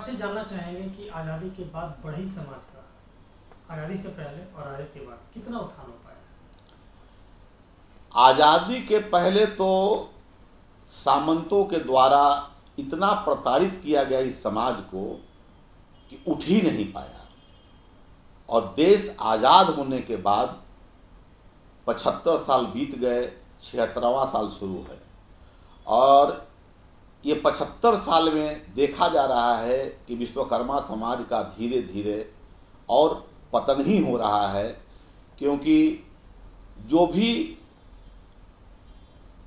आपसे जानना चाहेंगे कि आज़ादी के बाद बढ़ई समाज का आज़ादी से पहले और आज़ादी के बाद कितना उत्थान हो पाया? आज़ादी के पहले तो सामंतों के द्वारा इतना प्रताड़ित किया गया इस समाज को कि उठ ही नहीं पाया, और देश आज़ाद होने के बाद 75 साल बीत गए, 76वां साल शुरू है, और ये 75 साल में देखा जा रहा है कि विश्वकर्मा समाज का धीरे धीरे और पतन ही हो रहा है, क्योंकि जो भी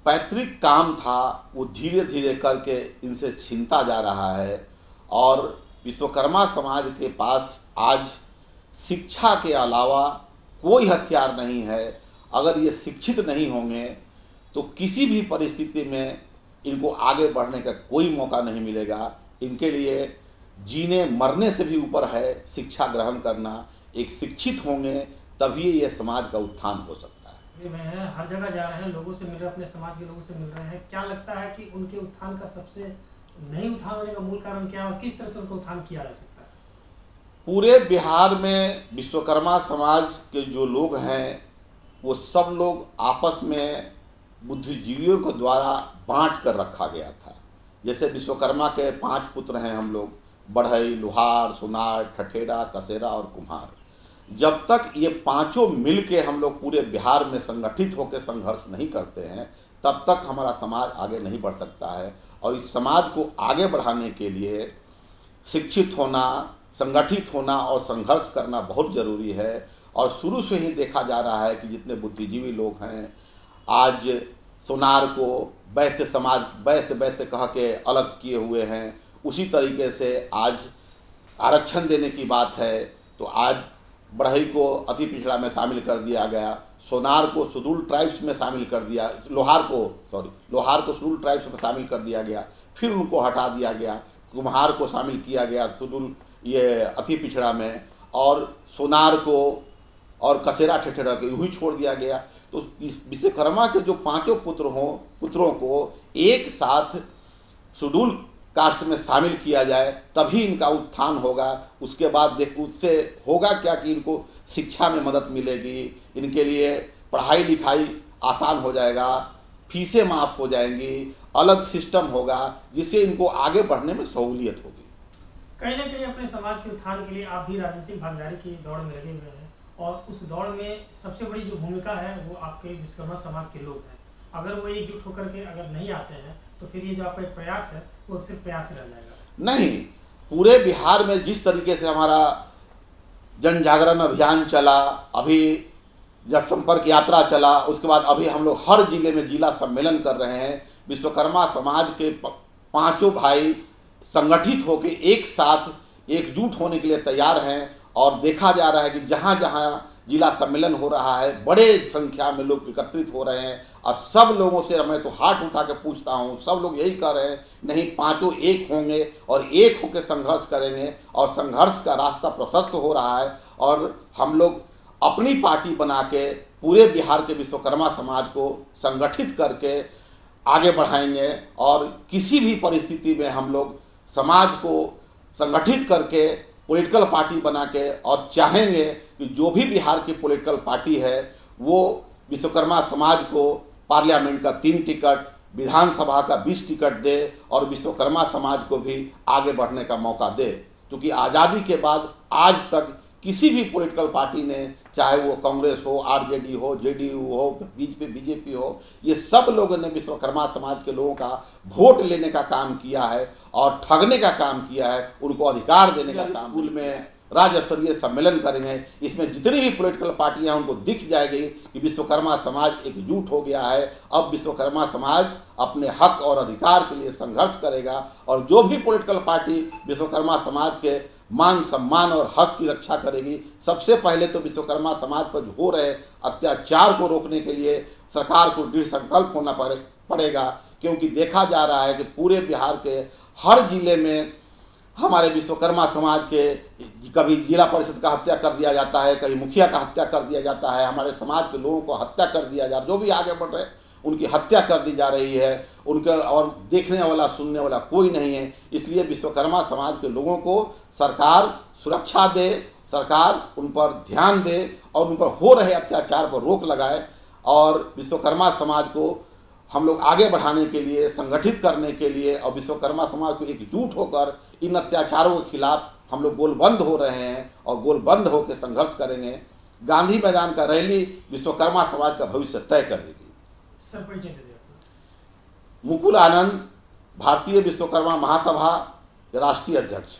पैतृक काम था वो धीरे धीरे करके इनसे छीनता जा रहा है। और विश्वकर्मा समाज के पास आज शिक्षा के अलावा कोई हथियार नहीं है। अगर ये शिक्षित नहीं होंगे तो किसी भी परिस्थिति में इनको आगे बढ़ने का कोई मौका नहीं मिलेगा। इनके लिए जीने मरने से भी ऊपर है शिक्षा ग्रहण करना। एक शिक्षित होंगे तभी ये समाज का उत्थान हो सकता है। हर जगह जा रहे हैं, लोगों से मिल रहे हैं, अपने समाज के लोगों से मिल रहे हैं। क्या लगता है कि उनके उत्थान का सबसे नहीं उत्थान होने का मूल कारण क्या है और किस तरह से उनका उत्थान किया जा सकता है? पूरे बिहार में विश्वकर्मा समाज के जो लोग हैं वो सब लोग आपस में बुद्धिजीवियों के द्वारा बांट कर रखा गया था। जैसे विश्वकर्मा के 5 पुत्र हैं हम लोग, बढ़ई, लोहार, सोनार, ठठेरा, कसेरा और कुम्हार। जब तक ये पांचों मिल के हम लोग पूरे बिहार में संगठित होकर संघर्ष नहीं करते हैं तब तक हमारा समाज आगे नहीं बढ़ सकता है। और इस समाज को आगे बढ़ाने के लिए शिक्षित होना, संगठित होना और संघर्ष करना बहुत ज़रूरी है। और शुरू से ही देखा जा रहा है कि जितने बुद्धिजीवी लोग हैं आज सोनार को वैश्य समाज वैश्य कह के अलग किए हुए हैं। उसी तरीके से आज आरक्षण देने की बात है तो आज बढ़ई को अति पिछड़ा में शामिल कर दिया गया, सोनार को शेड्यूल्ड ट्राइब्स में शामिल कर दिया, लोहार को शेड्यूल्ड ट्राइब्स में शामिल कर दिया गया, फिर उनको हटा दिया गया, कुम्हार को शामिल किया गया शेड्यूल ये अति पिछड़ा में, और सोनार को और कसेरा ठठेरा को यूँ ही छोड़ दिया गया। तो इस विश्वकर्मा के जो पांचों पुत्रों को एक साथ शेड्यूल कास्ट में शामिल किया जाए तभी इनका उत्थान होगा। उसके बाद उससे होगा क्या कि इनको शिक्षा में मदद मिलेगी, इनके लिए पढ़ाई लिखाई आसान हो जाएगा, फीसें माफ़ हो जाएंगी, अलग सिस्टम होगा जिससे इनको आगे बढ़ने में सहूलियत होगी। कहीं ना कहीं अपने समाज के उत्थान के लिए आप भी राजनीतिक भागीदारी की दौड़ में लगे हुए हैं, और उस दौड़ में सबसे बड़ी जो भूमिका है वो आपके विश्वकर्मा समाज के लोग हैं। अगर वो एकजुट होकर के अगर नहीं आते हैं तो फिर ये जो आपका एक प्रयास है वो सिर्फ प्रयास रह जाएगा। नहीं, पूरे बिहार में जिस तरीके से हमारा जन जागरण अभियान चला, अभी जब संपर्क यात्रा चला, उसके बाद अभी हम लोग हर जिले में जिला सम्मेलन कर रहे हैं। विश्वकर्मा समाज के पांचों भाई संगठित होकर एक साथ एकजुट होने के लिए तैयार हैं। और देखा जा रहा है कि जहाँ जहाँ जिला सम्मेलन हो रहा है बड़े संख्या में लोग एकत्रित हो रहे हैं। और सब लोगों से मैं तो हाथ उठा के पूछता हूँ, सब लोग यही कह रहे हैं नहीं, पांचों एक होंगे और एक होकर संघर्ष करेंगे, और संघर्ष का रास्ता प्रशस्त हो रहा है। और हम लोग अपनी पार्टी बना के पूरे बिहार के विश्वकर्मा समाज को संगठित करके आगे बढ़ाएंगे। और किसी भी परिस्थिति में हम लोग समाज को संगठित करके पॉलिटिकल पार्टी बना के, और चाहेंगे कि जो भी बिहार की पॉलिटिकल पार्टी है वो विश्वकर्मा समाज को पार्लियामेंट का 3 टिकट, विधानसभा का 20 टिकट दे और विश्वकर्मा समाज को भी आगे बढ़ने का मौका दे। क्योंकि आज़ादी के बाद आज तक किसी भी पॉलिटिकल पार्टी ने, चाहे वो कांग्रेस हो, आरजेडी हो, जेडीयू हो, बीजेपी हो, ये सब लोगों ने विश्वकर्मा समाज के लोगों का वोट लेने का काम किया है और ठगने का काम किया है, उनको अधिकार देने का काम। स्कूल में राज्य स्तरीय सम्मेलन करेंगे, इसमें जितनी भी पॉलिटिकल पार्टियां उनको दिख जाएगी कि विश्वकर्मा समाज एकजुट हो गया है। अब विश्वकर्मा समाज अपने हक और अधिकार के लिए संघर्ष करेगा, और जो भी पॉलिटिकल पार्टी विश्वकर्मा समाज के मान सम्मान और हक की रक्षा करेगी, सबसे पहले तो विश्वकर्मा समाज पर हो रहे अत्याचार को रोकने के लिए सरकार को दृढ़ संकल्प होना पड़ेगा। क्योंकि देखा जा रहा है कि पूरे बिहार के हर जिले में हमारे विश्वकर्मा समाज के कभी जिला परिषद का हत्या कर दिया जाता है, कभी मुखिया का हत्या कर दिया जाता है, हमारे समाज के लोगों को हत्या कर दिया जा रहा है। जो भी आगे बढ़ रहे उनकी हत्या कर दी जा रही है, उनका और देखने वाला सुनने वाला कोई नहीं है। इसलिए विश्वकर्मा समाज के लोगों को सरकार सुरक्षा दे, सरकार उन पर ध्यान दे और उन पर हो रहे अत्याचार पर रोक लगाए और विश्वकर्मा समाज को हम लोग आगे बढ़ाने के लिए, संगठित करने के लिए और विश्वकर्मा समाज को एकजुट होकर इन अत्याचारों के खिलाफ हम लोग गोलबंद हो रहे हैं और गोलबंद होकर संघर्ष करेंगे। गांधी मैदान का रैली विश्वकर्मा समाज का भविष्य तय करेगी। सर परिचय दे दीजिए। मुकुल आनंद, भारतीय विश्वकर्मा महासभा के राष्ट्रीय अध्यक्ष।